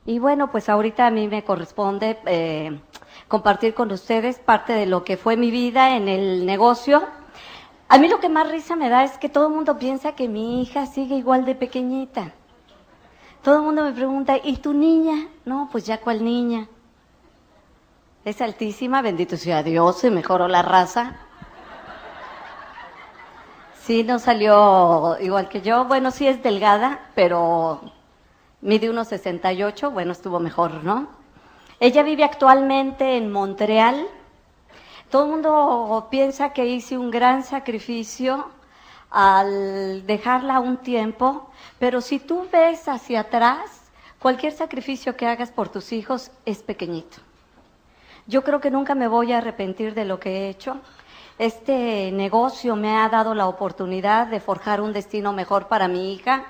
Y bueno, pues ahorita a mí me corresponde compartir con ustedes parte de lo que fue mi vida en el negocio. A mí lo que más risa me da es que todo el mundo piensa que mi hija sigue igual de pequeñita. Todo el mundo me pregunta, ¿y tu niña? No, pues ya cuál niña. Es altísima, bendito sea Dios, se mejoró la raza. Sí, no salió igual que yo. Bueno, sí es delgada, pero mide 1,68, bueno, estuvo mejor, ¿no? Ella vive actualmente en Montreal. Todo el mundo piensa que hice un gran sacrificio al dejarla un tiempo, pero si tú ves hacia atrás, cualquier sacrificio que hagas por tus hijos es pequeñito. Yo creo que nunca me voy a arrepentir de lo que he hecho. Este negocio me ha dado la oportunidad de forjar un destino mejor para mi hija.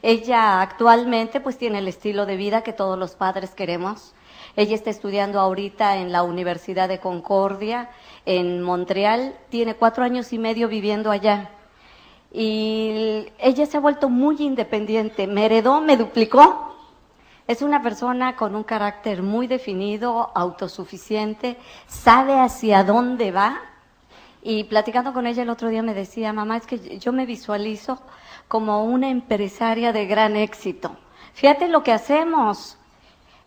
Ella actualmente pues tiene el estilo de vida que todos los padres queremos. Ella está estudiando ahorita en la Universidad de Concordia, en Montreal. Tiene 4 años y medio viviendo allá. Y ella se ha vuelto muy independiente. Me heredó, me duplicó. Es una persona con un carácter muy definido, autosuficiente, sabe hacia dónde va. Y platicando con ella el otro día me decía, mamá, es que yo me visualizo como una empresaria de gran éxito. Fíjate lo que hacemos.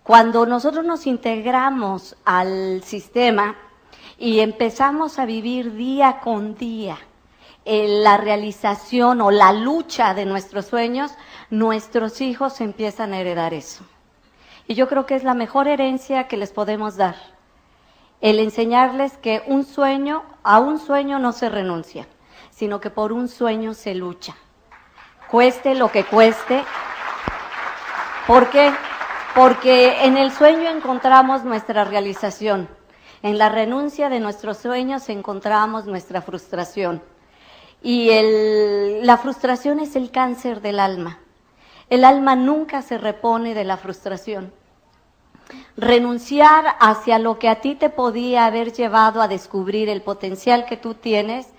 Cuando nosotros nos integramos al sistema y empezamos a vivir día con día la realización o la lucha de nuestros sueños, nuestros hijos empiezan a heredar eso. Y yo creo que es la mejor herencia que les podemos dar. El enseñarles que a un sueño no se renuncia, sino que por un sueño se lucha. Cueste lo que cueste. ¿Por qué? Porque en el sueño encontramos nuestra realización. En la renuncia de nuestros sueños encontramos nuestra frustración. Y la frustración es el cáncer del alma. El alma nunca se repone de la frustración. Renunciar hacia lo que a ti te podía haber llevado a descubrir el potencial que tú tienes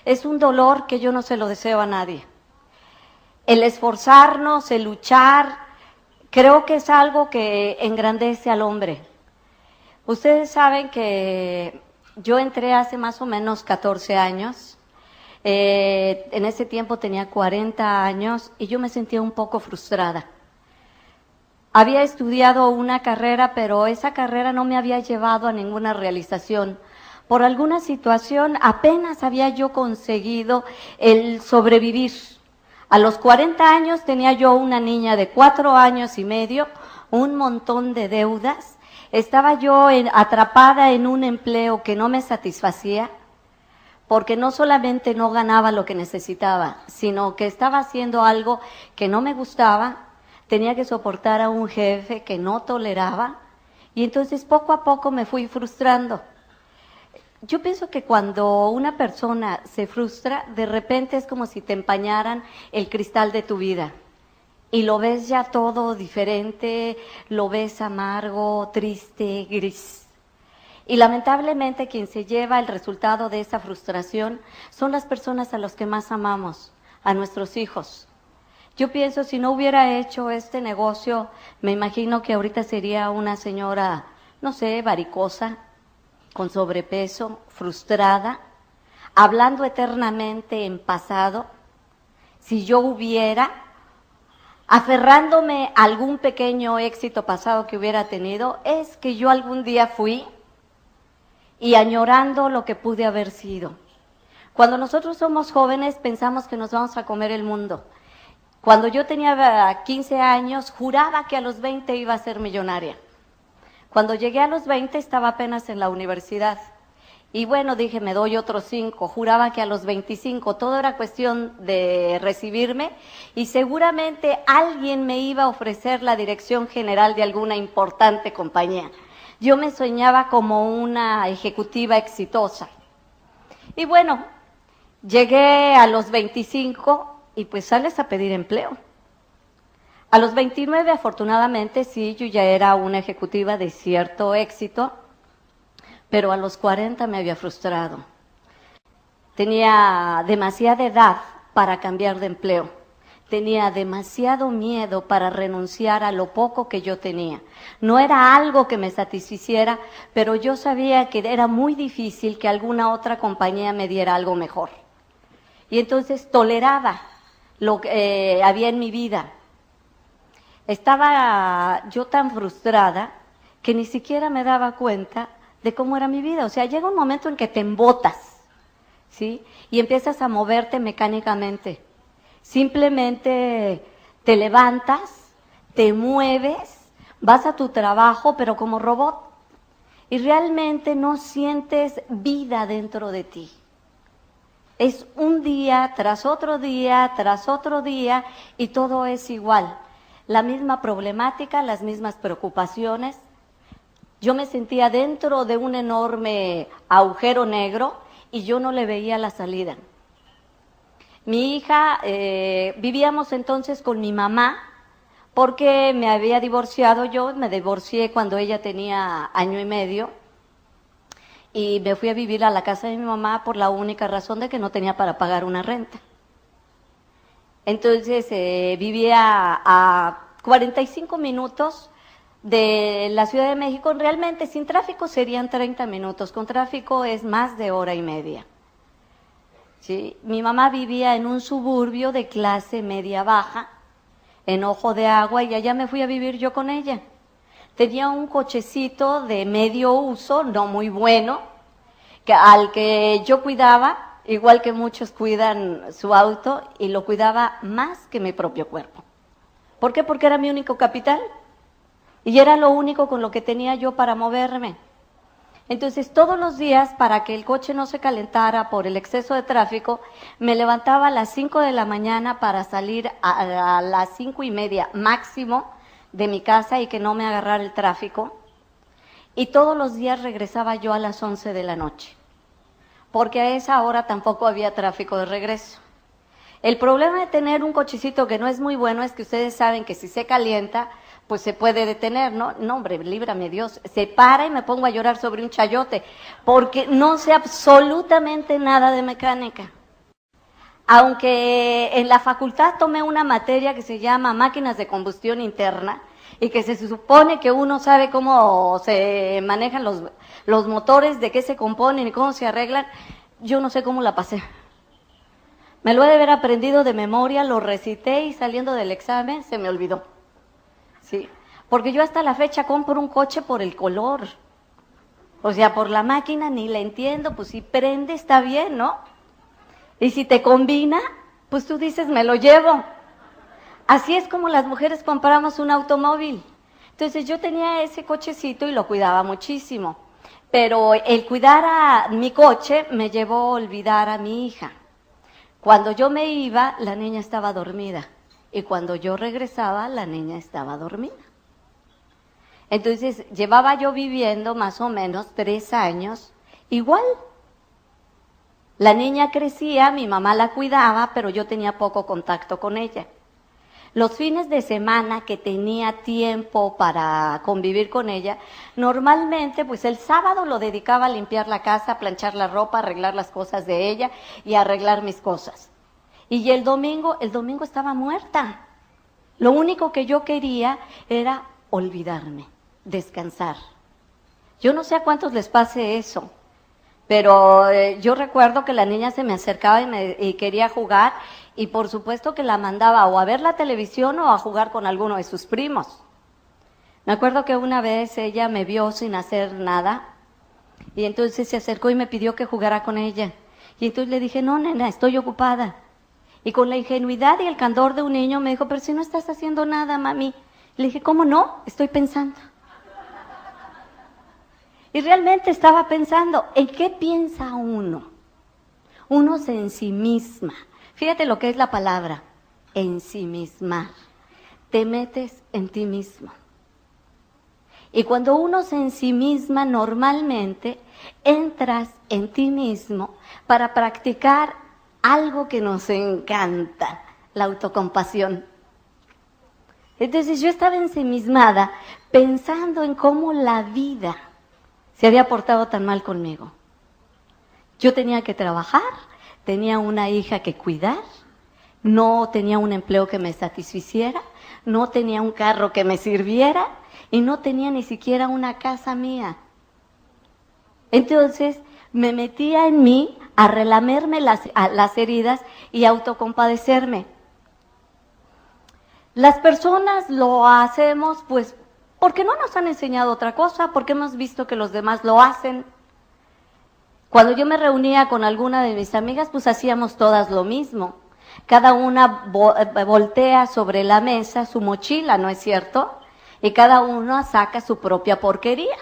es un dolor que yo no se lo deseo a nadie. El esforzarnos, el luchar, creo que es algo que engrandece al hombre. Ustedes saben que yo entré hace más o menos 14 años. En ese tiempo tenía 40 años y yo me sentía un poco frustrada. Había estudiado una carrera, pero esa carrera no me había llevado a ninguna realización. Por alguna situación apenas había yo conseguido el sobrevivir. A los 40 años tenía yo una niña de 4 años y medio, un montón de deudas. Estaba yo atrapada en un empleo que no me satisfacía, porque no solamente no ganaba lo que necesitaba, sino que estaba haciendo algo que no me gustaba. Tenía que soportar a un jefe que no toleraba, y entonces poco a poco me fui frustrando. Yo pienso que cuando una persona se frustra, de repente es como si te empañaran el cristal de tu vida y lo ves ya todo diferente, lo ves amargo, triste, gris. Y lamentablemente quien se lleva el resultado de esa frustración son las personas a las que más amamos, a nuestros hijos. Yo pienso, si no hubiera hecho este negocio, me imagino que ahorita sería una señora, no sé, varicosa, con sobrepeso, frustrada, hablando eternamente en pasado. Si yo hubiera, aferrándome a algún pequeño éxito pasado que hubiera tenido, es que yo algún día fui y añorando lo que pude haber sido. Cuando nosotros somos jóvenes pensamos que nos vamos a comer el mundo. Cuando yo tenía 15 años, juraba que a los 20 iba a ser millonaria. Cuando llegué a los 20 estaba apenas en la universidad. Y bueno, dije, me doy otros 5. Juraba que a los 25 todo era cuestión de recibirme y seguramente alguien me iba a ofrecer la dirección general de alguna importante compañía. Yo me soñaba como una ejecutiva exitosa. Y bueno, llegué a los 25 y pues sales a pedir empleo. A los 29, afortunadamente, sí, yo ya era una ejecutiva de cierto éxito, pero a los 40 me había frustrado. Tenía demasiada edad para cambiar de empleo. tenía demasiado miedo para renunciar a lo poco que yo tenía. No era algo que me satisficiera, pero yo sabía que era muy difícil que alguna otra compañía me diera algo mejor. Y entonces toleraba lo que había en mi vida. Estaba yo tan frustrada que ni siquiera me daba cuenta de cómo era mi vida. O sea, llega un momento en que te embotas, ¿sí? Y empiezas a moverte mecánicamente. Simplemente te levantas, te mueves, vas a tu trabajo, pero como robot. Y realmente no sientes vida dentro de ti. Es un día tras otro día, tras otro día, y todo es igual. La misma problemática, las mismas preocupaciones. Yo me sentía dentro de un enorme agujero negro y yo no le veía la salida. Mi hija, vivíamos entonces con mi mamá porque me había divorciado yo, me divorcié cuando ella tenía 1 año y medio y me fui a vivir a la casa de mi mamá por la única razón de que no tenía para pagar una renta. Entonces vivía a 45 minutos de la Ciudad de México. Realmente sin tráfico serían 30 minutos, con tráfico es más de 1 hora y media. ¿Sí? Mi mamá vivía en un suburbio de clase media-baja, en Ojo de Agua, y allá me fui a vivir yo con ella. Tenía un cochecito de medio uso, no muy bueno, al que yo cuidaba, igual que muchos cuidan su auto, y lo cuidaba más que mi propio cuerpo. ¿Por qué? Porque era mi único capital, y era lo único con lo que tenía yo para moverme. Entonces, todos los días, para que el coche no se calentara por el exceso de tráfico, me levantaba a las 5 de la mañana para salir a las 5:30 máximo de mi casa y que no me agarrara el tráfico. Y todos los días regresaba yo a las 11 de la noche, porque a esa hora tampoco había tráfico de regreso. El problema de tener un cochecito que no es muy bueno es que ustedes saben que si se calienta, pues se puede detener, ¿no? No, hombre, líbrame Dios. Se para y me pongo a llorar sobre un chayote, porque no sé absolutamente nada de mecánica. Aunque en la facultad tomé una materia que se llama máquinas de combustión interna, y que se supone que uno sabe cómo se manejan los motores, de qué se componen y cómo se arreglan, yo no sé cómo la pasé. Me lo he de haber aprendido de memoria, lo recité y saliendo del examen se me olvidó. Sí, porque yo hasta la fecha compro un coche por el color. O sea, por la máquina ni la entiendo, pues si prende está bien, ¿no? Y si te combina, pues tú dices, me lo llevo. Así es como las mujeres compramos un automóvil. Entonces yo tenía ese cochecito y lo cuidaba muchísimo. Pero el cuidar a mi coche me llevó a olvidar a mi hija. Cuando yo me iba, la niña estaba dormida. Y cuando yo regresaba, la niña estaba dormida. Entonces, llevaba yo viviendo más o menos 3 años igual. La niña crecía, mi mamá la cuidaba, pero yo tenía poco contacto con ella. Los fines de semana que tenía tiempo para convivir con ella, normalmente, pues el sábado lo dedicaba a limpiar la casa, a planchar la ropa, a arreglar las cosas de ella y a arreglar mis cosas. Y el domingo estaba muerta. Lo único que yo quería era olvidarme, descansar. Yo no sé a cuántos les pase eso, pero yo recuerdo que la niña se me acercaba y quería jugar, y por supuesto que la mandaba o a ver la televisión o a jugar con alguno de sus primos. Me acuerdo que una vez ella me vio sin hacer nada, y entonces se acercó y me pidió que jugara con ella. Y entonces le dije, no, nena, estoy ocupada. Y con la ingenuidad y el candor de un niño me dijo, pero si no estás haciendo nada, mami. Le dije, ¿cómo no? Estoy pensando. Y realmente estaba pensando, ¿en qué piensa uno? Uno se ensimisma. Fíjate lo que es la palabra, ensimismar. Te metes en ti mismo. Y cuando uno se ensimisma, normalmente entras en ti mismo para practicar algo que nos encanta, la autocompasión. Entonces yo estaba ensimismada pensando en cómo la vida se había portado tan mal conmigo. Yo tenía que trabajar, tenía una hija que cuidar, no tenía un empleo que me satisficiera, no tenía un carro que me sirviera y no tenía ni siquiera una casa mía. Entonces me metía en mí a relamerme las heridas y autocompadecerme. Las personas lo hacemos pues porque no nos han enseñado otra cosa, porque hemos visto que los demás lo hacen. Cuando yo me reunía con alguna de mis amigas, pues hacíamos todas lo mismo. Cada una voltea sobre la mesa su mochila, ¿no es cierto? Y cada una saca su propia porquería.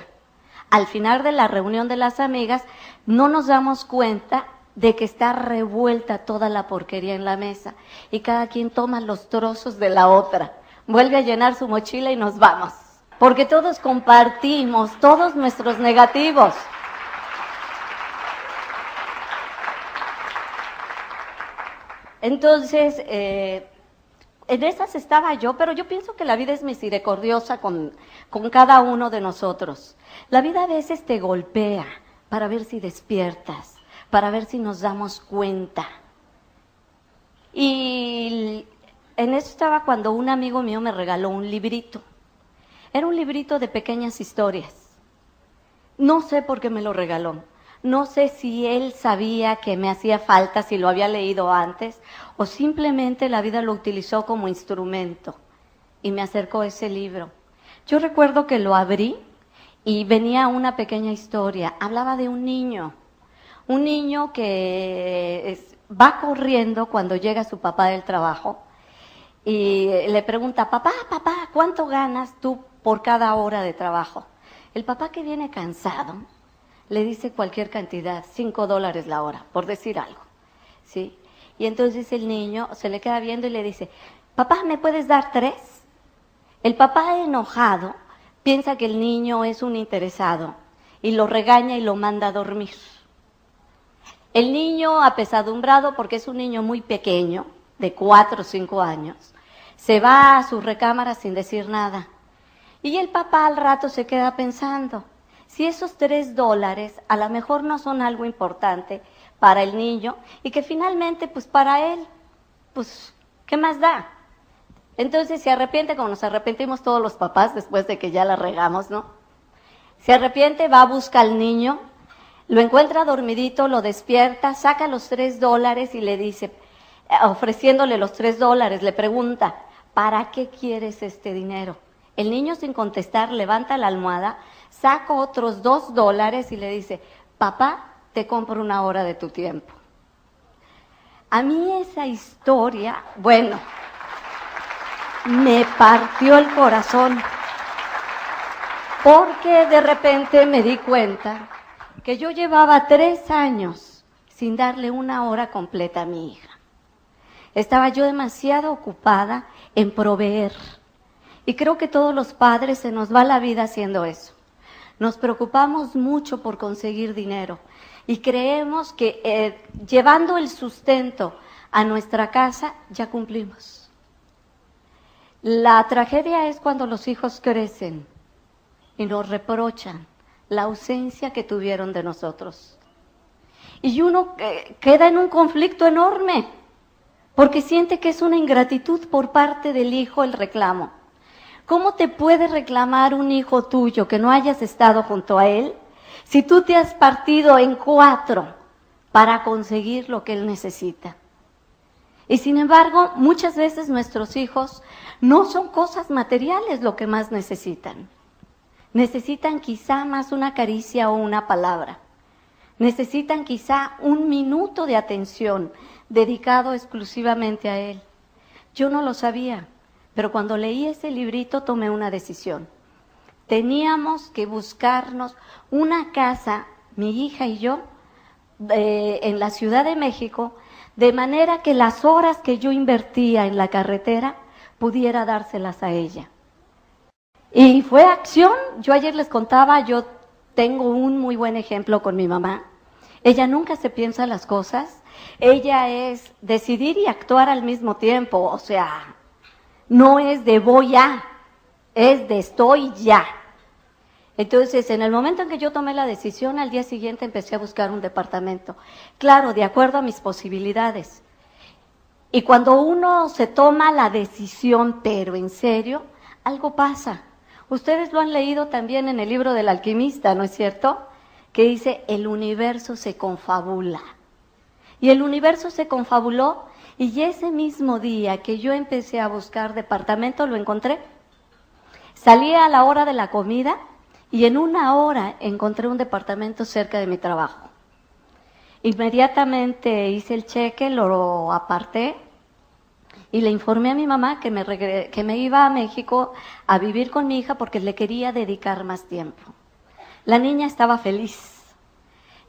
Al final de la reunión de las amigas, no nos damos cuenta de que está revuelta toda la porquería en la mesa y cada quien toma los trozos de la otra, vuelve a llenar su mochila y nos vamos, porque todos compartimos todos nuestros negativos. Entonces, en esas estaba yo, pero yo pienso que la vida es misericordiosa con cada uno de nosotros. La vida a veces te golpea para ver si despiertas, para ver si nos damos cuenta. Y en eso estaba cuando un amigo mío me regaló un librito. Era un librito de pequeñas historias. No sé por qué me lo regaló. No sé si él sabía que me hacía falta, si lo había leído antes, o simplemente la vida lo utilizó como instrumento y me acercó ese libro. Yo recuerdo que lo abrí y venía una pequeña historia. Hablaba de un niño que va corriendo cuando llega su papá del trabajo y le pregunta, papá, ¿cuánto ganas tú por cada hora de trabajo? El papá, que viene cansado, le dice cualquier cantidad, $5 la hora, por decir algo, ¿sí? Y entonces el niño se le queda viendo y le dice, papá, ¿me puedes dar 3? El papá, enojado, piensa que el niño es un interesado y lo regaña y lo manda a dormir. El niño, apesadumbrado, porque es un niño muy pequeño, de 4 o 5 años, se va a su recámara sin decir nada. Y el papá al rato se queda pensando, si esos $3 a lo mejor no son algo importante para el niño y que finalmente pues para él, pues ¿qué más da? Entonces se arrepiente, como nos arrepentimos todos los papás después de que ya la regamos, ¿no? Se arrepiente, va a buscar al niño, lo encuentra dormidito, lo despierta, saca los $3 y le dice, ofreciéndole los $3, le pregunta, ¿para qué quieres este dinero? El niño, sin contestar, levanta la almohada, saca otros $2 y le dice, papá, te compro 1 hora de tu tiempo. A mí esa historia, bueno, me partió el corazón, porque de repente me di cuenta que yo llevaba 3 años sin darle 1 hora completa a mi hija. Estaba yo demasiado ocupada en proveer. Y creo que todos los padres se nos va la vida haciendo eso. Nos preocupamos mucho por conseguir dinero y creemos que llevando el sustento a nuestra casa ya cumplimos. La tragedia es cuando los hijos crecen y nos reprochan la ausencia que tuvieron de nosotros. Y uno queda en un conflicto enorme porque siente que es una ingratitud por parte del hijo el reclamo. ¿Cómo te puede reclamar un hijo tuyo que no hayas estado junto a él si tú te has partido en 4 para conseguir lo que él necesita? Y sin embargo, muchas veces nuestros hijos no son cosas materiales lo que más necesitan. Necesitan quizá más una caricia o una palabra. Necesitan quizá 1 minuto de atención dedicado exclusivamente a él. Yo no lo sabía. Pero cuando leí ese librito tomé una decisión. Teníamos que buscarnos una casa, mi hija y yo, en la Ciudad de México, de manera que las horas que yo invertía en la carretera pudiera dárselas a ella. Y fue acción. Yo ayer les contaba, yo tengo un muy buen ejemplo con mi mamá. Ella nunca se piensa las cosas. Ella es decidir y actuar al mismo tiempo, o sea, no es de voy a, es de estoy ya. Entonces, en el momento en que yo tomé la decisión, al día siguiente empecé a buscar un departamento. Claro, de acuerdo a mis posibilidades. Y cuando uno se toma la decisión, pero en serio, algo pasa. Ustedes lo han leído también en el libro del alquimista, ¿no es cierto? Que dice, el universo se confabula. Y el universo se confabuló, y ese mismo día que yo empecé a buscar departamento, lo encontré. Salí a la hora de la comida, y en una hora encontré un departamento cerca de mi trabajo. Inmediatamente hice el cheque, lo aparté, y le informé a mi mamá que me iba a México a vivir con mi hija porque le quería dedicar más tiempo. La niña estaba feliz.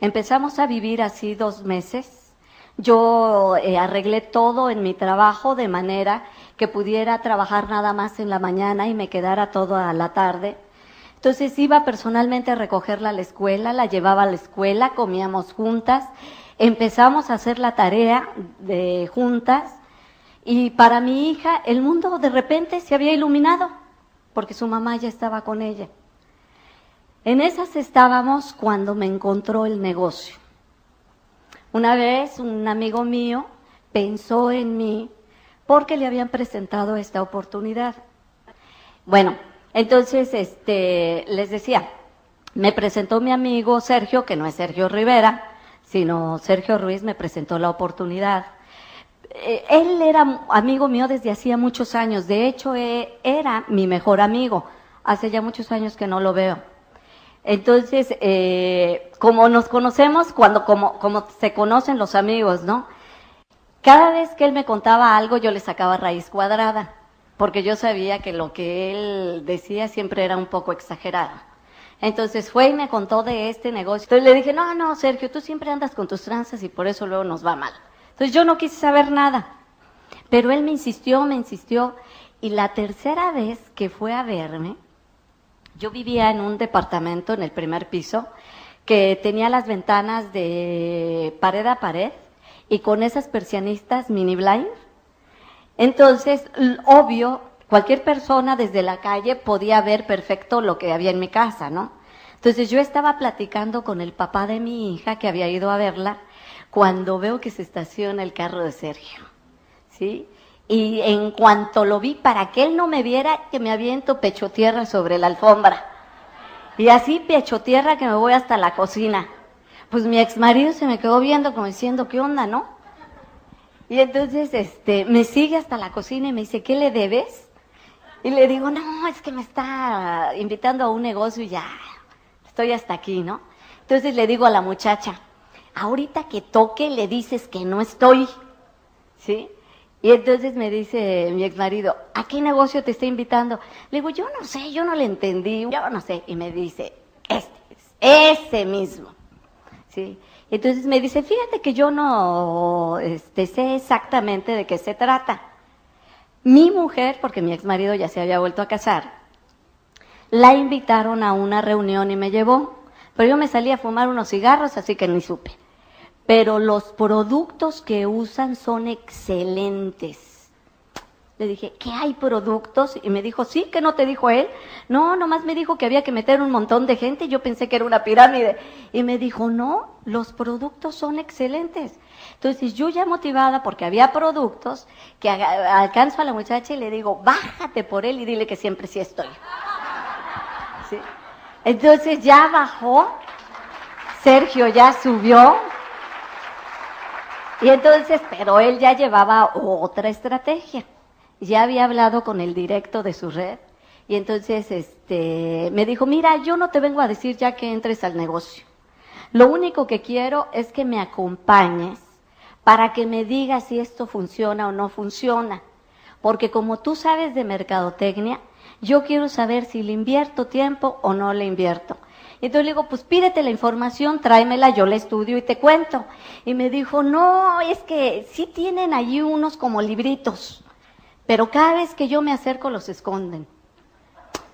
Empezamos a vivir así 2 meses. Yo arreglé todo en mi trabajo de manera que pudiera trabajar nada más en la mañana y me quedara toda la tarde. Entonces iba personalmente a recogerla a la escuela, la llevaba a la escuela, comíamos juntas, empezamos a hacer la tarea de juntas. Y para mi hija, el mundo de repente se había iluminado, porque su mamá ya estaba con ella. En esas estábamos cuando me encontró el negocio. Una vez un amigo mío pensó en mí porque le habían presentado esta oportunidad. Bueno, entonces les decía, me presentó mi amigo Sergio, que no es Sergio Rivera, sino Sergio Ruiz, me presentó la oportunidad. Él era amigo mío desde hacía muchos años, de hecho era mi mejor amigo, hace ya muchos años que no lo veo. Entonces, como nos conocemos, como se conocen los amigos, ¿no? Cada vez que él me contaba algo, yo le sacaba raíz cuadrada, porque yo sabía que lo que él decía siempre era un poco exagerado. Entonces fue y me contó de este negocio. Entonces le dije, no, Sergio, tú siempre andas con tus tranzas y por eso luego nos va mal. Entonces yo no quise saber nada, pero él me insistió, y la tercera vez que fue a verme, yo vivía en un departamento en el primer piso que tenía las ventanas de pared a pared y con esas persianistas mini blind. Entonces, obvio, cualquier persona desde la calle podía ver perfecto lo que había en mi casa, ¿no? Entonces yo estaba platicando con el papá de mi hija que había ido a verla, cuando veo que se estaciona el carro de Sergio, ¿sí? Y en cuanto lo vi, para que él no me viera, que me aviento pecho tierra sobre la alfombra. Y así pecho tierra que me voy hasta la cocina. Pues mi exmarido se me quedó viendo como diciendo, ¿qué onda, no? Y entonces me sigue hasta la cocina y me dice, ¿qué le debes? Y le digo, no, es que me está invitando a un negocio y ya, estoy hasta aquí, ¿no? Entonces le digo a la muchacha, ahorita que toque le dices que no estoy, ¿sí? Y entonces me dice mi exmarido, ¿a qué negocio te está invitando? Le digo, yo no sé, yo no le entendí, yo no sé. Y me dice, ese mismo, ¿sí? Entonces me dice, fíjate que yo no sé exactamente de qué se trata. Mi mujer, porque mi exmarido ya se había vuelto a casar, la invitaron a una reunión y me llevó, pero yo me salí a fumar unos cigarros, así que ni supe. Pero los productos que usan son excelentes. Le dije, ¿qué hay productos? Y me dijo, sí, ¿qué no te dijo él? No, nomás me dijo que había que meter un montón de gente, yo pensé que era una pirámide. Y me dijo, no, los productos son excelentes. Entonces yo ya motivada, porque había productos, que alcanzo a la muchacha y le digo, bájate por él y dile que siempre sí estoy. ¿Sí? Entonces ya bajó, Sergio ya subió. Y entonces, pero él ya llevaba otra estrategia. Ya había hablado con el directo de su red. Y entonces me dijo, mira, yo no te vengo a decir ya que entres al negocio. Lo único que quiero es que me acompañes para que me digas si esto funciona o no funciona. Porque como tú sabes de mercadotecnia, yo quiero saber si le invierto tiempo o no le invierto. Entonces le digo, pues pídete la información, tráemela, yo la estudio y te cuento. Y me dijo, no, es que sí tienen allí unos como libritos, pero cada vez que yo me acerco los esconden.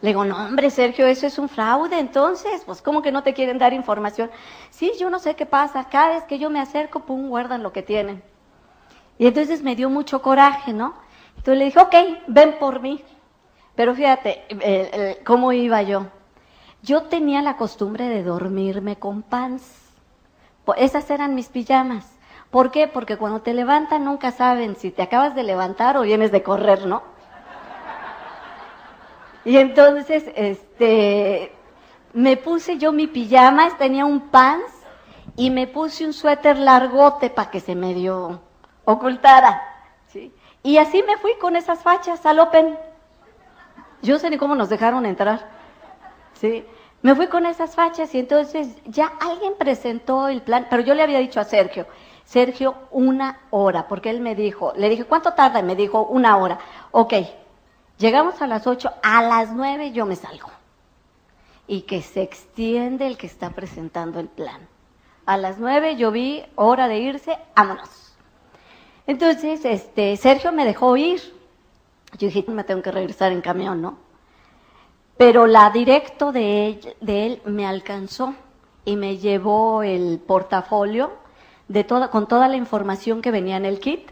Le digo, no, hombre, Sergio, eso es un fraude, entonces, pues, ¿cómo que no te quieren dar información? Sí, yo no sé qué pasa, cada vez que yo me acerco, pum, guardan lo que tienen. Y entonces me dio mucho coraje, ¿no? Entonces le dije, ok, ven por mí. Pero fíjate, ¿cómo iba yo? Yo tenía la costumbre de dormirme con pants. Esas eran mis pijamas. ¿Por qué? Porque cuando te levantan nunca saben si te acabas de levantar o vienes de correr, ¿no? Y entonces, me puse yo mi pijama, tenía un pants y me puse un suéter largote para que se medio ocultara, ¿sí? Y así me fui con esas fachas al Open. Yo sé ni cómo nos dejaron entrar, ¿sí? Me fui con esas fachas y entonces ya alguien presentó el plan, pero yo le había dicho a Sergio, 1 hora, porque él me dijo, le dije, ¿cuánto tarda? Y me dijo, 1 hora. Ok, llegamos a las 8, a las 9 yo me salgo. Y que se extiende el que está presentando el plan. A las 9 yo vi, hora de irse, vámonos. Entonces, Sergio me dejó ir. Yo dije, me tengo que regresar en camión, ¿no? Pero la directo de él me alcanzó y me llevó el portafolio con toda la información que venía en el kit.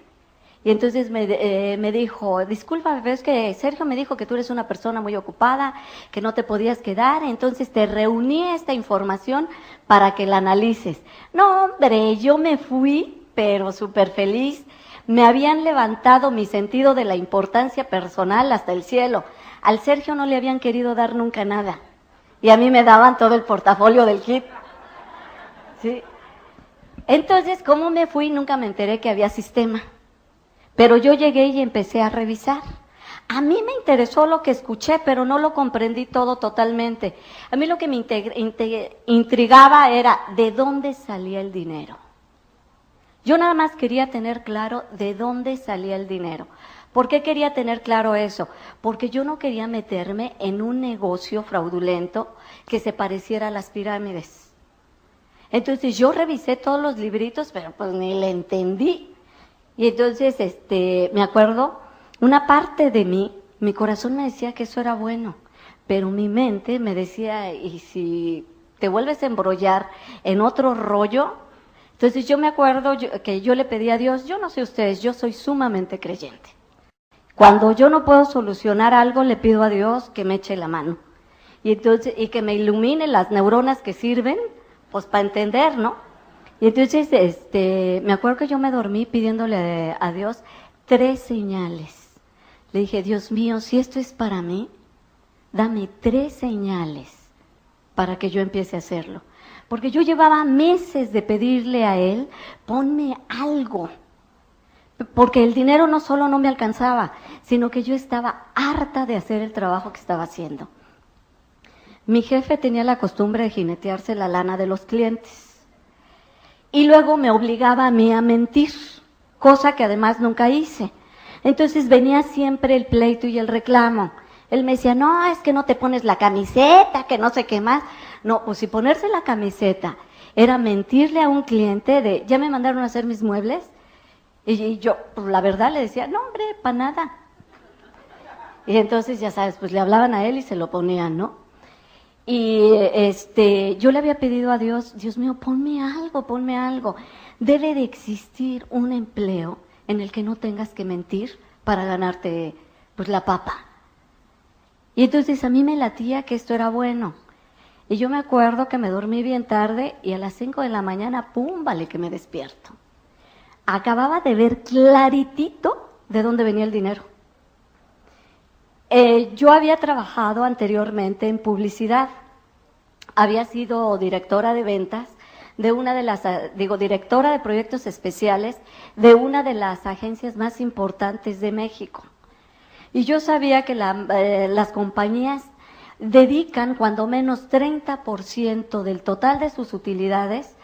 Y entonces me dijo, disculpa, pero es que Sergio me dijo que tú eres una persona muy ocupada, que no te podías quedar, entonces te reuní esta información para que la analices. No, hombre, yo me fui, pero súper feliz. Me habían levantado mi sentido de la importancia personal hasta el cielo. Al Sergio no le habían querido dar nunca nada. Y a mí me daban todo el portafolio del kit. ¿Sí? Entonces, ¿cómo me fui? Nunca me enteré que había sistema. Pero yo llegué y empecé a revisar. A mí me interesó lo que escuché, pero no lo comprendí todo totalmente. A mí lo que me intrigaba era de dónde salía el dinero. Yo nada más quería tener claro de dónde salía el dinero. ¿Por qué quería tener claro eso? Porque yo no quería meterme en un negocio fraudulento que se pareciera a las pirámides. Entonces yo revisé todos los libritos, pero pues ni le entendí. Y entonces, me acuerdo, una parte de mí, mi corazón me decía que eso era bueno, pero mi mente me decía, ¿y si te vuelves a embrollar en otro rollo? Entonces yo me acuerdo que yo le pedí a Dios, yo no sé ustedes, yo soy sumamente creyente. Cuando yo no puedo solucionar algo, le pido a Dios que me eche la mano. Y entonces, y que me ilumine las neuronas que sirven, pues para entender, ¿no? Y entonces, me acuerdo que yo me dormí pidiéndole a Dios 3 señales. Le dije, Dios mío, si esto es para mí, dame 3 señales para que yo empiece a hacerlo. Porque yo llevaba meses de pedirle a Él, ponme algo. Porque el dinero no solo no me alcanzaba, sino que yo estaba harta de hacer el trabajo que estaba haciendo. Mi jefe tenía la costumbre de jinetearse la lana de los clientes. Y luego me obligaba a mí a mentir, cosa que además nunca hice. Entonces venía siempre el pleito y el reclamo. Él me decía, no, es que no te pones la camiseta, que no sé qué más. No, pues si ponerse la camiseta era mentirle a un cliente de, ya me mandaron a hacer mis muebles. Y yo, pues la verdad le decía, no hombre, para nada. Y entonces, ya sabes, pues le hablaban a él y se lo ponían, ¿no? Y yo le había pedido a Dios, Dios mío, ponme algo. Debe de existir un empleo en el que no tengas que mentir para ganarte, pues, la papa. Y entonces a mí me latía que esto era bueno. Y yo me acuerdo que me dormí bien tarde y a las 5 de la mañana, ¡pum!, vale que me despierto. Acababa de ver claritito de dónde venía el dinero. Yo había trabajado anteriormente en publicidad. Había sido directora de ventas de una de las, directora de proyectos especiales de una de las agencias más importantes de México. Y yo sabía que las compañías dedican cuando menos 30% del total de sus utilidades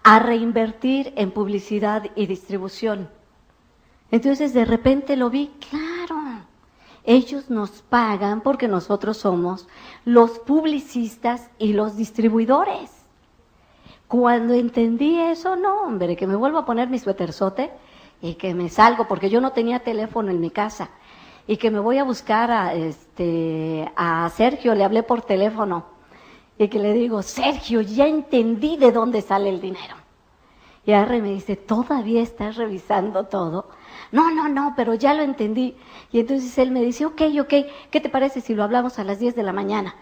a reinvertir en publicidad y distribución. Entonces de repente lo vi, claro, ellos nos pagan porque nosotros somos los publicistas y los distribuidores. Cuando entendí eso, no, hombre, que me vuelvo a poner mi suéterzote y que me salgo, porque yo no tenía teléfono en mi casa, y que me voy a buscar a Sergio, le hablé por teléfono, y que le digo, Sergio, ya entendí de dónde sale el dinero. Y Arre me dice, ¿todavía estás revisando todo? No, pero ya lo entendí. Y entonces él me dice, ok, ¿qué te parece si lo hablamos a las 10 de la mañana?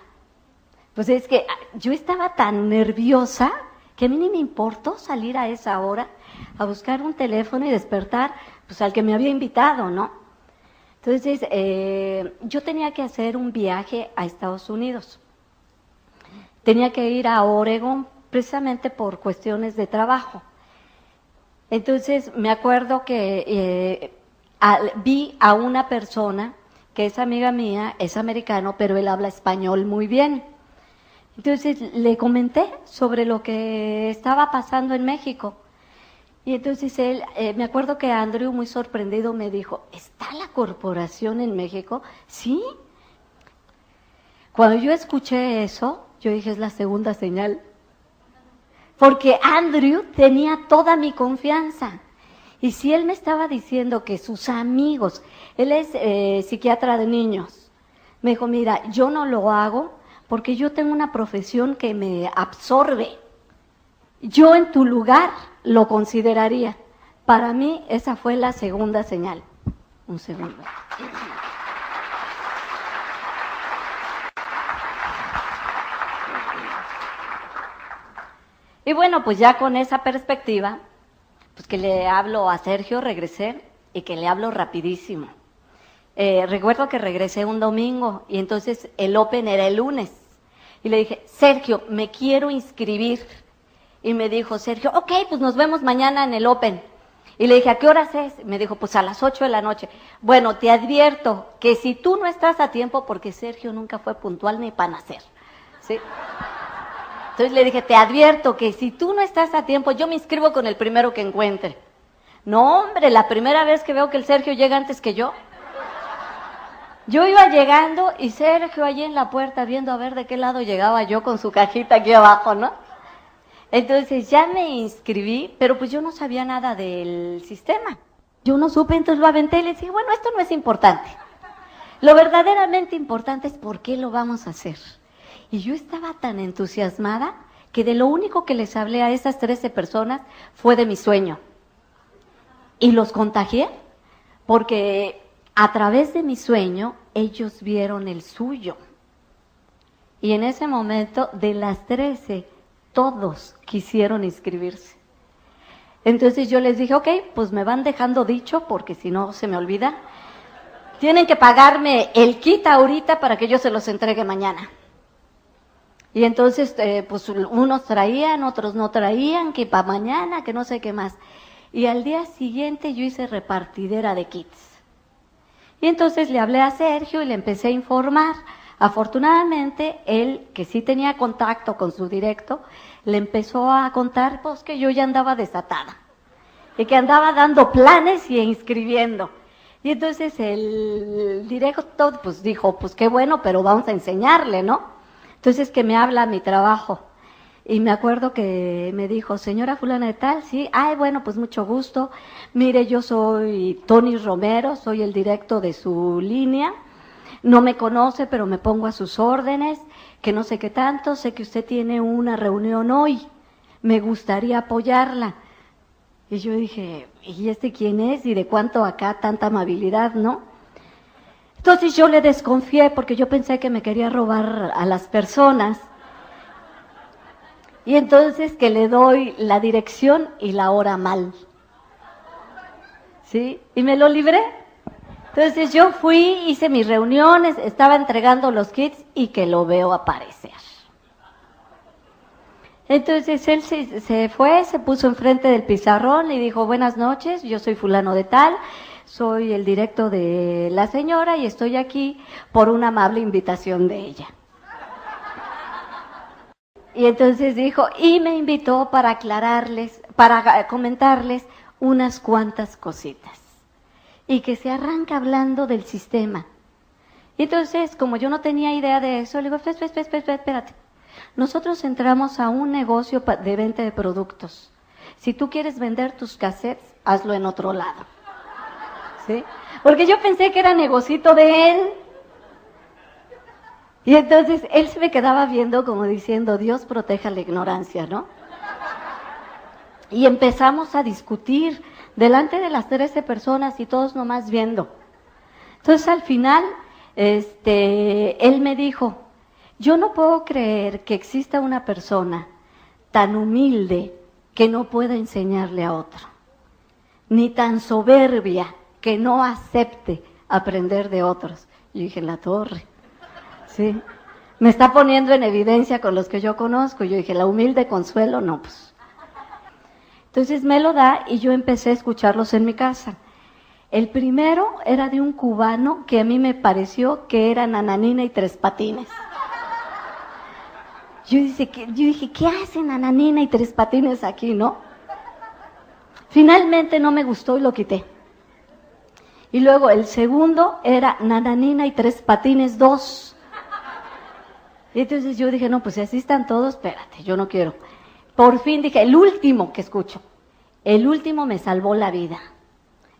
Pues es que yo estaba tan nerviosa que a mí ni me importó salir a esa hora a buscar un teléfono y despertar pues al que me había invitado, ¿no? Entonces, yo tenía que hacer un viaje a Estados Unidos. Tenía que ir a Oregon precisamente por cuestiones de trabajo. Entonces, me acuerdo que vi a una persona que es amiga mía, es americano, pero él habla español muy bien. Entonces, le comenté sobre lo que estaba pasando en México. Y entonces él, me acuerdo que Andrew, muy sorprendido, me dijo, ¿está la corporación en México? Sí. Cuando yo escuché eso, yo dije, es la segunda señal. Porque Andrew tenía toda mi confianza. Y si él me estaba diciendo que sus amigos, él es psiquiatra de niños, me dijo, mira, yo no lo hago porque yo tengo una profesión que me absorbe. Yo en tu lugar lo consideraría. Para mí esa fue la segunda señal. Un segundo. Y bueno, pues ya con esa perspectiva, pues que le hablo a Sergio, regresé, y que le hablo rapidísimo. Recuerdo que regresé un domingo y entonces el Open era el lunes. Y le dije, Sergio, me quiero inscribir. Y me dijo Sergio, ok, pues nos vemos mañana en el Open. Y le dije, ¿a qué horas es? Me dijo, pues a las 8 de la noche. Bueno, te advierto que si tú no estás a tiempo, porque Sergio nunca fue puntual ni para nacer, ¿sí? Entonces le dije, te advierto que si tú no estás a tiempo, yo me inscribo con el primero que encuentre. No, hombre, la primera vez que veo que el Sergio llega antes que yo. Yo iba llegando y Sergio allí en la puerta viendo a ver de qué lado llegaba yo con su cajita aquí abajo, ¿no? Entonces ya me inscribí, pero pues yo no sabía nada del sistema. Yo no supe, entonces lo aventé y le dije, bueno, esto no es importante. Lo verdaderamente importante es por qué lo vamos a hacer. Y yo estaba tan entusiasmada que de lo único que les hablé a esas 13 personas fue de mi sueño. Y los contagié porque a través de mi sueño ellos vieron el suyo. Y en ese momento de las 13, todos quisieron inscribirse. Entonces yo les dije, ok, pues me van dejando dicho porque si no se me olvida. Tienen que pagarme el kit ahorita para que yo se los entregue mañana. Y entonces, pues unos traían, otros no traían, que para mañana, que no sé qué más. Y al día siguiente yo hice repartidera de kits. Y entonces le hablé a Sergio y le empecé a informar. Afortunadamente, él, que sí tenía contacto con su directo, le empezó a contar pues que yo ya andaba desatada. Y que andaba dando planes y inscribiendo. Y entonces el directo pues dijo, pues qué bueno, pero vamos a enseñarle, ¿no? Entonces que me habla a mi trabajo. Y me acuerdo que me dijo, señora fulana de tal, sí, ay, bueno, pues mucho gusto. Mire, yo soy Tony Romero, soy el directo de su línea. No me conoce, pero me pongo a sus órdenes, que no sé qué tanto. Sé que usted tiene una reunión hoy. Me gustaría apoyarla. Y yo dije, ¿y este quién es? ¿Y de cuánto acá tanta amabilidad, no? Entonces yo le desconfié porque yo pensé que me quería robar a las personas. Y entonces que le doy la dirección y la hora mal. ¿Sí? Y me lo libré. Entonces yo fui, hice mis reuniones, estaba entregando los kits y que lo veo aparecer. Entonces él se fue, se puso enfrente del pizarrón y dijo, buenas noches, yo soy fulano de tal, soy el directo de la señora y estoy aquí por una amable invitación de ella. Y entonces dijo, y me invitó para aclararles, para comentarles unas cuantas cositas. Y que se arranca hablando del sistema. Y entonces, como yo no tenía idea de eso, le digo, espérate. Nosotros entramos a un negocio de venta de productos. Si tú quieres vender tus cassettes, hazlo en otro lado. ¿Sí? Porque yo pensé que era negocito de él. Y entonces él se me quedaba viendo como diciendo, Dios proteja la ignorancia, ¿no? Y empezamos a discutir delante de las 13 personas y todos nomás viendo. Entonces al final, él me dijo, yo no puedo creer que exista una persona tan humilde que no pueda enseñarle a otro, ni tan soberbia que no acepte aprender de otros. Yo dije, la torre, ¿sí? Me está poniendo en evidencia con los que yo conozco. Yo dije, la humilde Consuelo, no, pues. Entonces me lo da y yo empecé a escucharlos en mi casa. El primero era de un cubano que a mí me pareció que era Nananina y Tres Patines. Yo dije, ¿qué hacen Nananina y Tres Patines aquí, no? Finalmente no me gustó y lo quité. Y luego el segundo era Nananina y Tres Patines 2. Y entonces yo dije, no, pues si así están todos, espérate, yo no quiero. Por fin dije, el último que escucho, el último me salvó la vida.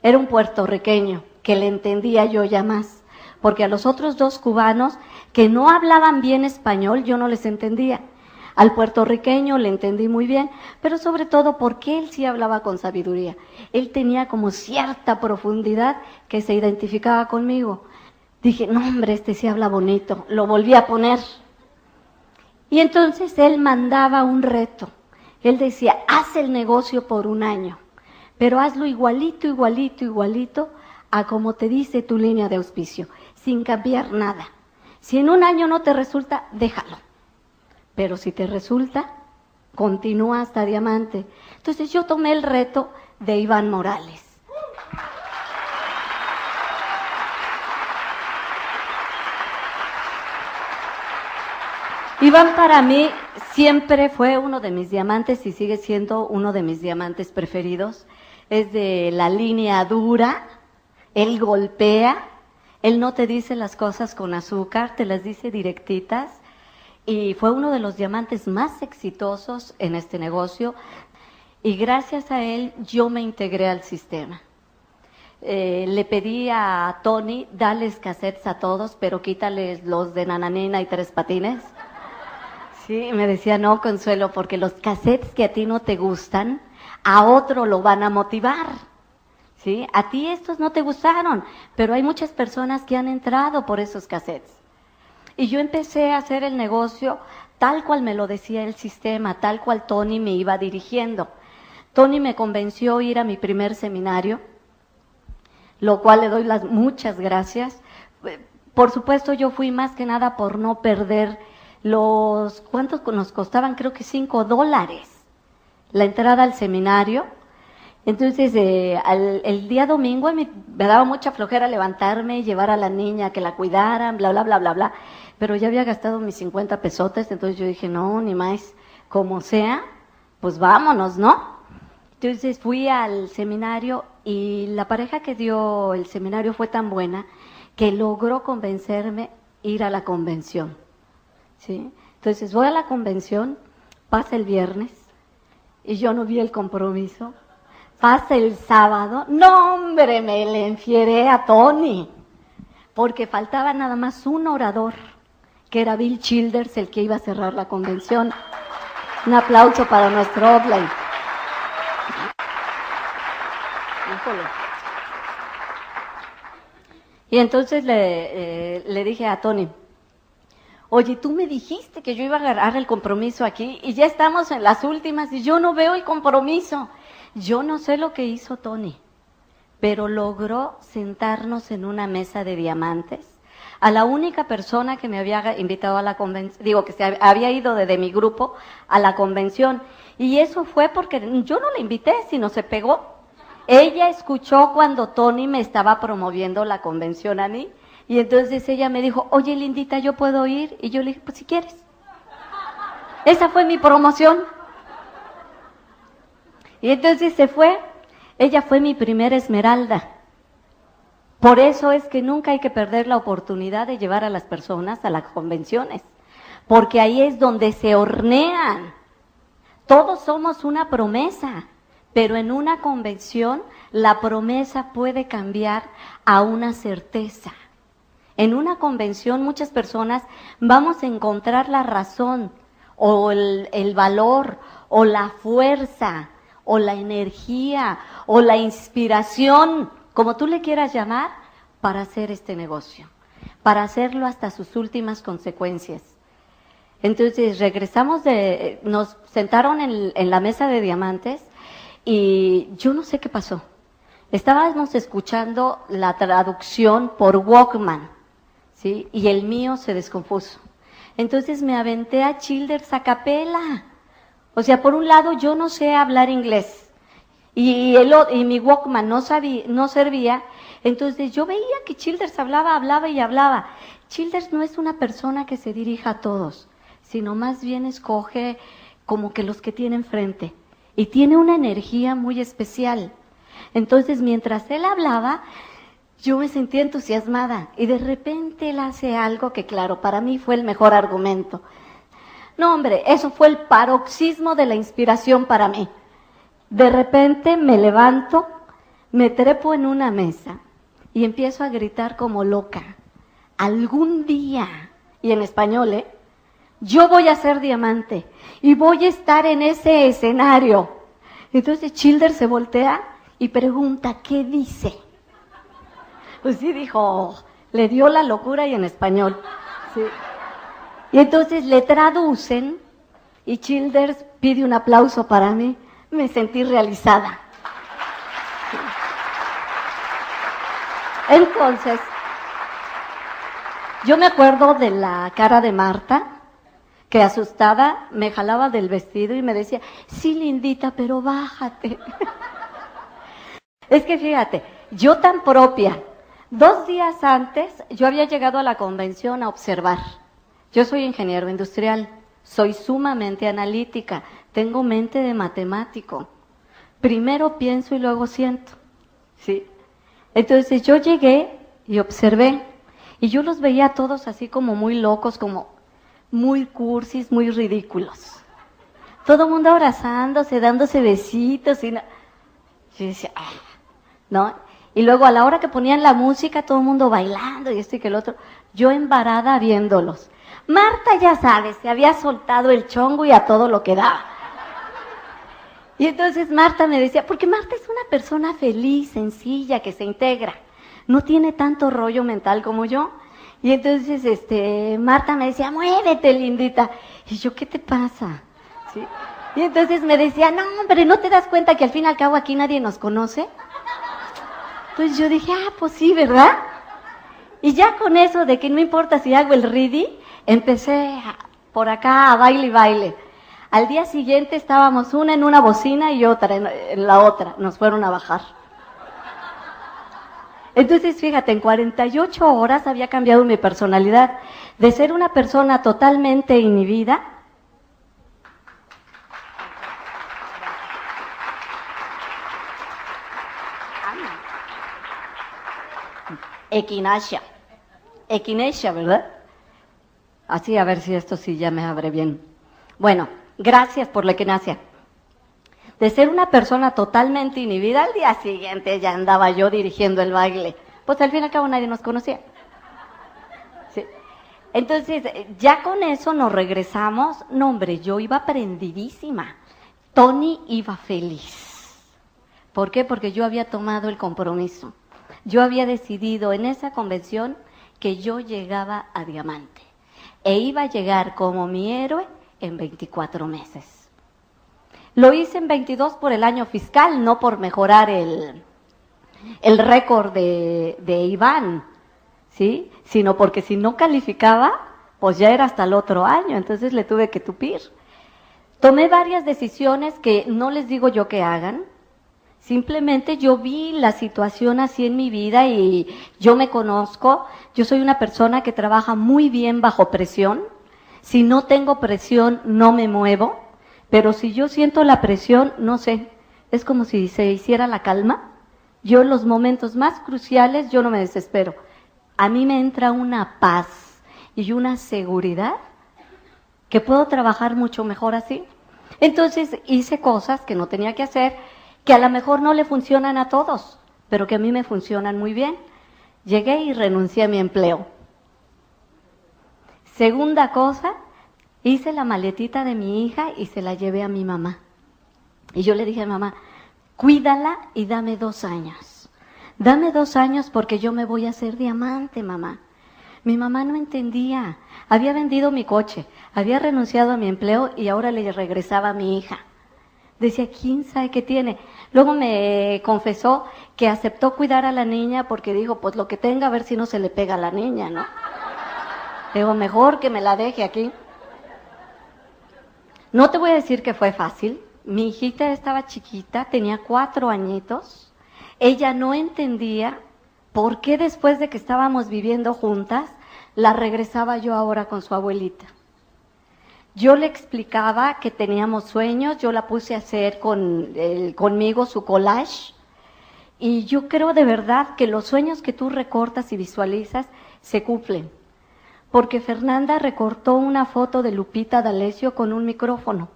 Era un puertorriqueño que le entendía yo ya más, porque a los otros dos cubanos que no hablaban bien español, yo no les entendía. Al puertorriqueño le entendí muy bien, pero sobre todo porque él sí hablaba con sabiduría. Él tenía como cierta profundidad que se identificaba conmigo. Dije, no hombre, este sí habla bonito, lo volví a poner. Y entonces él mandaba un reto. Él decía, haz el negocio por 1 año, pero hazlo igualito, igualito, igualito a como te dice tu línea de auspicio, sin cambiar nada. Si en 1 año no te resulta, déjalo. Pero si te resulta, continúa hasta diamante. Entonces yo tomé el reto de Iván Morales. Iván para mí siempre fue uno de mis diamantes y sigue siendo uno de mis diamantes preferidos. Es de la línea dura, él golpea, él no te dice las cosas con azúcar, te las dice directitas. Y fue uno de los diamantes más exitosos en este negocio. Y gracias a él yo me integré al sistema. Le pedí a Tony, dales cassettes a todos, pero quítales los de Nananina y Tres Patines. Sí, me decía, no, Consuelo, porque los cassettes que a ti no te gustan, a otro lo van a motivar. ¿Sí? A ti estos no te gustaron, pero hay muchas personas que han entrado por esos cassettes. Y yo empecé a hacer el negocio tal cual me lo decía el sistema, tal cual Tony me iba dirigiendo. Tony me convenció a ir a mi primer seminario, lo cual le doy las muchas gracias. Por supuesto, yo fui más que nada por no perder ¿cuántos nos costaban? Creo que $5 la entrada al seminario. Entonces, el día domingo me daba mucha flojera levantarme, llevar a la niña, que la cuidaran, bla, bla, bla, bla, bla. Pero ya había gastado mis 50 pesotes, entonces yo dije, no, ni más, como sea, pues vámonos, ¿no? Entonces fui al seminario y la pareja que dio el seminario fue tan buena que logró convencerme ir a la convención, ¿sí? Entonces voy a la convención, pasa el viernes y yo no vi el compromiso. Pasa el sábado, no hombre, me le enfieré a Tony, porque faltaba nada más un orador, que era Bill Childers, el que iba a cerrar la convención. Un aplauso para nuestro offline. Híjole. Y entonces le dije a Tony, oye, tú me dijiste que yo iba a agarrar el compromiso aquí y ya estamos en las últimas y yo no veo el compromiso. Yo no sé lo que hizo Tony, pero logró sentarnos en una mesa de diamantes. A la única persona que me había invitado a la convención, que se había ido de mi grupo a la convención. Y eso fue porque yo no la invité, sino se pegó. Ella escuchó cuando Tony me estaba promoviendo la convención a mí. Y entonces ella me dijo, oye, Lindita, ¿yo puedo ir? Y yo le dije, pues si quieres. Esa fue mi promoción. Y entonces se fue, ella fue mi primera esmeralda. Por eso es que nunca hay que perder la oportunidad de llevar a las personas a las convenciones, porque ahí es donde se hornean. Todos somos una promesa, pero en una convención la promesa puede cambiar a una certeza. En una convención muchas personas vamos a encontrar la razón, o el valor, o la fuerza, o la energía, o la inspiración, como tú le quieras llamar, para hacer este negocio, para hacerlo hasta sus últimas consecuencias. Entonces regresamos nos sentaron en la mesa de diamantes y yo no sé qué pasó. Estábamos escuchando la traducción por Walkman, ¿sí? Y el mío se descompuso. Entonces me aventé a Childers a capela. O sea, por un lado yo no sé hablar inglés y mi Walkman no servía. Entonces yo veía que Childers hablaba y hablaba. Childers no es una persona que se dirija a todos, sino más bien escoge como que los que tiene enfrente. Y tiene una energía muy especial. Entonces, mientras él hablaba, yo me sentía entusiasmada. Y de repente él hace algo que, claro, para mí fue el mejor argumento. No, hombre, eso fue el paroxismo de la inspiración para mí. De repente me levanto, me trepo en una mesa y empiezo a gritar como loca. Algún día, y en español, yo voy a ser diamante y voy a estar en ese escenario. Entonces Childers se voltea y pregunta, ¿qué dice? Pues sí, dijo, le dio la locura y en español. Sí. Y entonces le traducen y Childers pide un aplauso para mí. Me sentí realizada. Sí. Entonces, yo me acuerdo de la cara de Marta, que asustada me jalaba del vestido y me decía, sí, lindita, pero bájate. Es que fíjate, yo tan propia, 2 días antes yo había llegado a la convención a observar. Yo soy ingeniero industrial, soy sumamente analítica, tengo mente de matemático. Primero pienso y luego siento, ¿sí? Entonces yo llegué y observé, y yo los veía a todos así como muy locos, como muy cursis, muy ridículos. Todo el mundo abrazándose, dándose besitos, y yo decía, ¿no? Y luego a la hora que ponían la música, todo el mundo bailando y esto y que el otro, yo embarada viéndolos. Marta, ya sabes, se había soltado el chongo y a todo lo que daba. Y entonces Marta me decía, porque Marta es una persona feliz, sencilla, que se integra, no tiene tanto rollo mental como yo. Y entonces Marta me decía, muévete, lindita. Y yo, ¿qué te pasa? ¿Sí? Y entonces me decía, no, hombre, ¿no te das cuenta que al fin y al cabo aquí nadie nos conoce? Entonces yo dije, pues sí, ¿verdad? Y ya con eso de que no importa si hago el ridi, empecé por acá a baile y baile. Al día siguiente estábamos una en una bocina y otra en la otra. Nos fueron a bajar. Entonces, fíjate, en 48 horas había cambiado mi personalidad. De ser una persona totalmente inhibida, equinacia, ¿verdad? Así, a ver si esto sí ya me abre bien. Bueno, gracias por la equinacia. De ser una persona totalmente inhibida, al día siguiente ya andaba yo dirigiendo el baile. Pues al fin y al cabo nadie nos conocía. Sí. Entonces, ya con eso nos regresamos. No, hombre, yo iba prendidísima. Tony iba feliz. ¿Por qué? Porque yo había tomado el compromiso. Yo había decidido en esa convención que yo llegaba a diamante. E iba a llegar como mi héroe en 24 meses. Lo hice en 22 por el año fiscal, no por mejorar el récord de Iván, ¿sí? Sino porque si no calificaba, pues ya era hasta el otro año, entonces le tuve que tupir. Tomé varias decisiones que no les digo yo que hagan, simplemente yo vi la situación así en mi vida y yo me conozco, yo soy una persona que trabaja muy bien bajo presión, si no tengo presión no me muevo, pero si yo siento la presión, no sé, es como si se hiciera la calma. Yo en los momentos más cruciales, yo no me desespero. A mí me entra una paz y una seguridad que puedo trabajar mucho mejor así. Entonces hice cosas que no tenía que hacer, que a lo mejor no le funcionan a todos, pero que a mí me funcionan muy bien. Llegué y renuncié a mi empleo. Segunda cosa, hice la maletita de mi hija y se la llevé a mi mamá. Y yo le dije a mamá, cuídala y dame 2 años. Dame 2 años porque yo me voy a hacer diamante, mamá. Mi mamá no entendía. Había vendido mi coche, había renunciado a mi empleo y ahora le regresaba a mi hija. Decía, ¿quién sabe qué tiene? Luego me confesó que aceptó cuidar a la niña porque dijo, pues lo que tenga, a ver si no se le pega a la niña, ¿no? Digo, mejor que me la deje aquí. No te voy a decir que fue fácil. Mi hijita estaba chiquita, tenía 4 añitos. Ella no entendía por qué después de que estábamos viviendo juntas, la regresaba yo ahora con su abuelita. Yo le explicaba que teníamos sueños, yo la puse a hacer conmigo su collage, y yo creo de verdad que los sueños que tú recortas y visualizas se cumplen. Porque Fernanda recortó una foto de Lupita D'Alessio con un micrófono.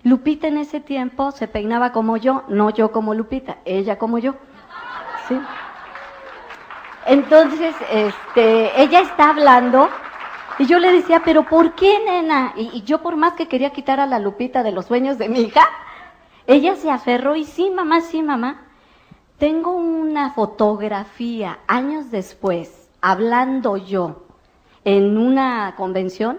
Lupita en ese tiempo se peinaba como yo, no yo como Lupita, ella como yo. ¿Sí? Entonces, ella está hablando y yo le decía, pero ¿por qué, nena? Y yo por más que quería quitar a la Lupita de los sueños de mi hija, ella se aferró y sí, mamá. Tengo una fotografía años después, hablando yo en una convención,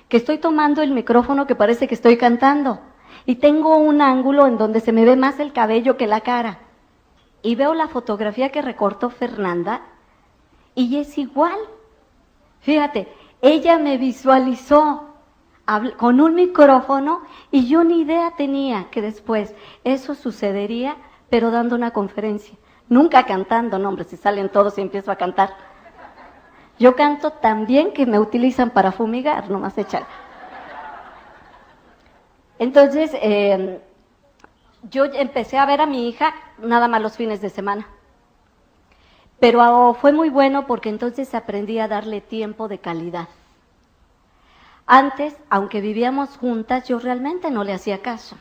que estoy tomando el micrófono que parece que estoy cantando. Y tengo un ángulo en donde se me ve más el cabello que la cara. Y veo la fotografía que recortó Fernanda y es igual. Fíjate, ella me visualizó con un micrófono y yo ni idea tenía que después eso sucedería, pero dando una conferencia. Nunca cantando, no hombre, si salen todos y empiezo a cantar. Yo canto tan bien que me utilizan para fumigar, nomás echar. Entonces, yo empecé a ver a mi hija nada más los fines de semana. Pero fue muy bueno porque entonces aprendí a darle tiempo de calidad. Antes, aunque vivíamos juntas, yo realmente no le hacía caso.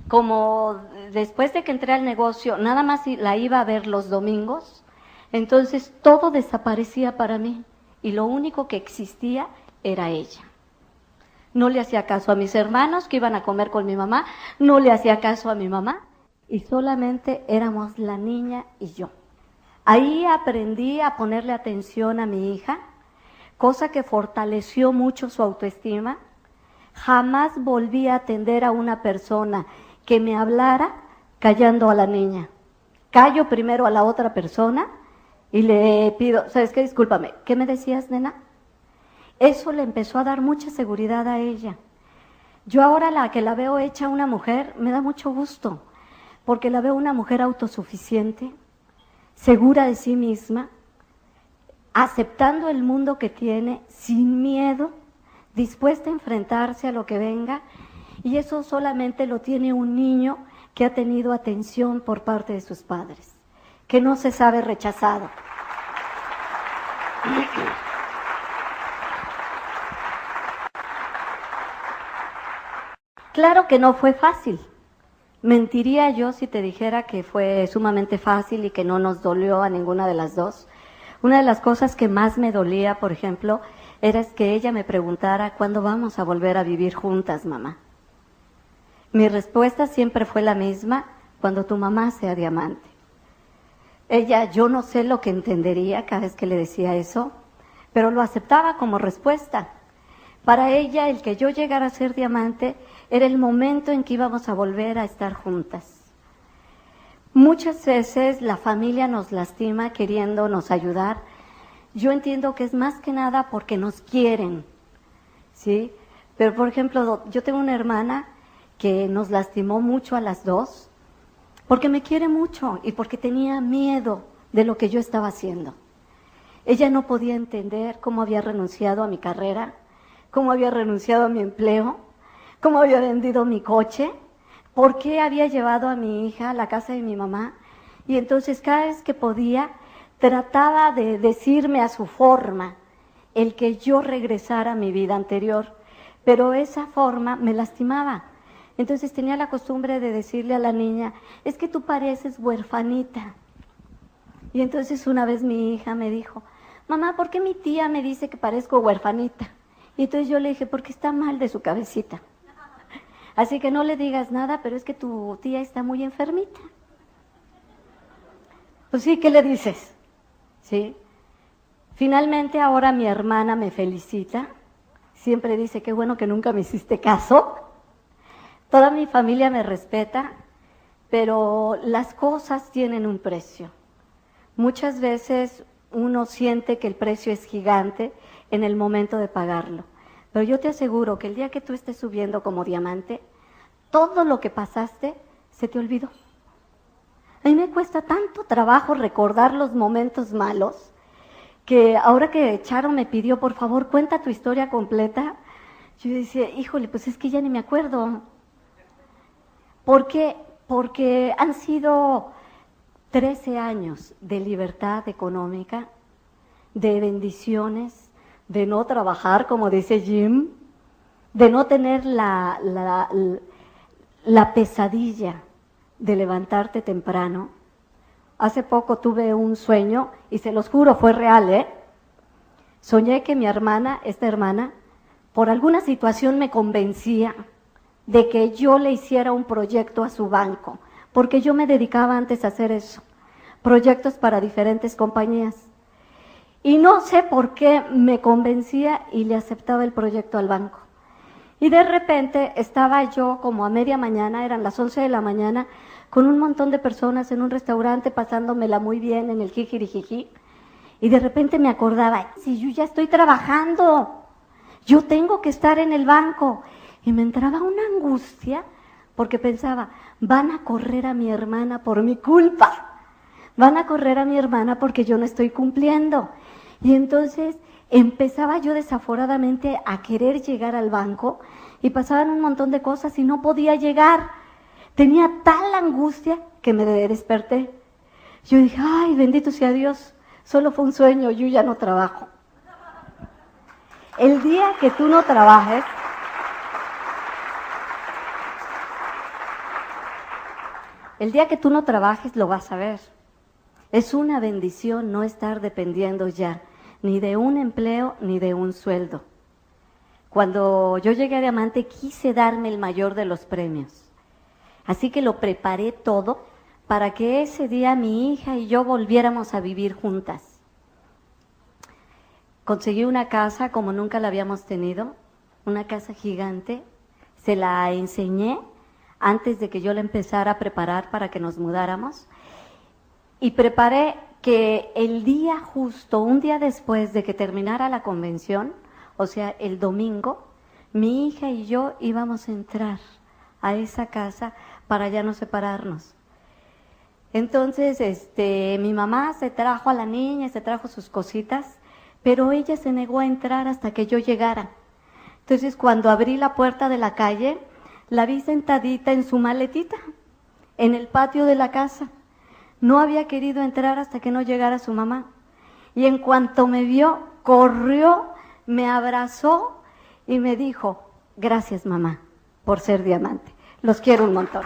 Como después de que entré al negocio, nada más la iba a ver los domingos, entonces todo desaparecía para mí y lo único que existía era ella. No le hacía caso a mis hermanos que iban a comer con mi mamá, no le hacía caso a mi mamá y solamente éramos la niña y yo. Ahí aprendí a ponerle atención a mi hija, cosa que fortaleció mucho su autoestima. Jamás volví a atender a una persona que me hablara callando a la niña. Callo primero a la otra persona y le pido, ¿sabes qué? Discúlpame, ¿qué me decías, nena? Eso le empezó a dar mucha seguridad a ella. Yo ahora la que la veo hecha una mujer, me da mucho gusto, porque la veo una mujer autosuficiente, segura de sí misma, aceptando el mundo que tiene, sin miedo, dispuesta a enfrentarse a lo que venga, y eso solamente lo tiene un niño que ha tenido atención por parte de sus padres, que no se sabe rechazado. Claro que no fue fácil. Mentiría yo si te dijera que fue sumamente fácil y que no nos dolió a ninguna de las dos. Una de las cosas que más me dolía, por ejemplo, era que ella me preguntara ¿cuándo vamos a volver a vivir juntas, mamá? Mi respuesta siempre fue la misma: cuando tu mamá sea diamante. Ella, yo no sé lo que entendería cada vez que le decía eso, pero lo aceptaba como respuesta. Para ella, el que yo llegara a ser diamante era el momento en que íbamos a volver a estar juntas. Muchas veces la familia nos lastima queriéndonos ayudar. Yo entiendo que es más que nada porque nos quieren, ¿sí? Pero, por ejemplo, yo tengo una hermana que nos lastimó mucho a las dos, porque me quiere mucho y porque tenía miedo de lo que yo estaba haciendo. Ella no podía entender cómo había renunciado a mi carrera, cómo había renunciado a mi empleo, cómo había vendido mi coche, por qué había llevado a mi hija a la casa de mi mamá. Y entonces cada vez que podía, trataba de decirme a su forma el que yo regresara a mi vida anterior, pero esa forma me lastimaba. Entonces tenía la costumbre de decirle a la niña, es que tú pareces huerfanita. Y entonces una vez mi hija me dijo, mamá, ¿por qué mi tía me dice que parezco huerfanita? Y entonces yo le dije, porque está mal de su cabecita. Así que no le digas nada, pero es que tu tía está muy enfermita. Pues sí, ¿qué le dices? ¿Sí? Finalmente ahora mi hermana me felicita, siempre dice, qué bueno que nunca me hiciste caso. Toda mi familia me respeta, pero las cosas tienen un precio. Muchas veces uno siente que el precio es gigante en el momento de pagarlo. Pero yo te aseguro que el día que tú estés subiendo como diamante, todo lo que pasaste se te olvidó. A mí me cuesta tanto trabajo recordar los momentos malos, que ahora que Charo me pidió, por favor, cuenta tu historia completa, yo decía, híjole, pues es que ya ni me acuerdo. ¿Por qué? Porque han sido 13 años de libertad económica, de bendiciones, de no trabajar, como dice Jim, de no tener la pesadilla de levantarte temprano. Hace poco tuve un sueño, y se los juro, fue real, Soñé que mi hermana, esta hermana, por alguna situación me convencía de que yo le hiciera un proyecto a su banco, porque yo me dedicaba antes a hacer eso, proyectos para diferentes compañías. Y no sé por qué me convencía y le aceptaba el proyecto al banco. Y de repente estaba yo como a media mañana, eran las 11 de la mañana, con un montón de personas en un restaurante pasándomela muy bien en el jijirijiji. Y de repente me acordaba, si yo ya estoy trabajando, yo tengo que estar en el banco. Y me entraba una angustia porque pensaba, van a correr a mi hermana por mi culpa. Van a correr a mi hermana porque yo no estoy cumpliendo. Y entonces empezaba yo desaforadamente a querer llegar al banco y pasaban un montón de cosas y no podía llegar. Tenía tal angustia que me desperté. Yo dije, ay, bendito sea Dios, solo fue un sueño, yo ya no trabajo. El día que tú no trabajes, lo vas a ver. Es una bendición no estar dependiendo ya ni de un empleo ni de un sueldo. Cuando yo llegué a Diamante quise darme el mayor de los premios. Así que lo preparé todo para que ese día mi hija y yo volviéramos a vivir juntas. Conseguí una casa como nunca la habíamos tenido, una casa gigante. Se la enseñé antes de que yo la empezara a preparar para que nos mudáramos. Y preparé que el día justo, un día después de que terminara la convención, o sea, el domingo, mi hija y yo íbamos a entrar a esa casa para ya no separarnos. Entonces, mi mamá se trajo a la niña, se trajo sus cositas, pero ella se negó a entrar hasta que yo llegara. Entonces, cuando abrí la puerta de la calle, la vi sentadita en su maletita, en el patio de la casa. No había querido entrar hasta que no llegara su mamá. Y en cuanto me vio, corrió, me abrazó y me dijo, gracias mamá por ser diamante. Los quiero un montón.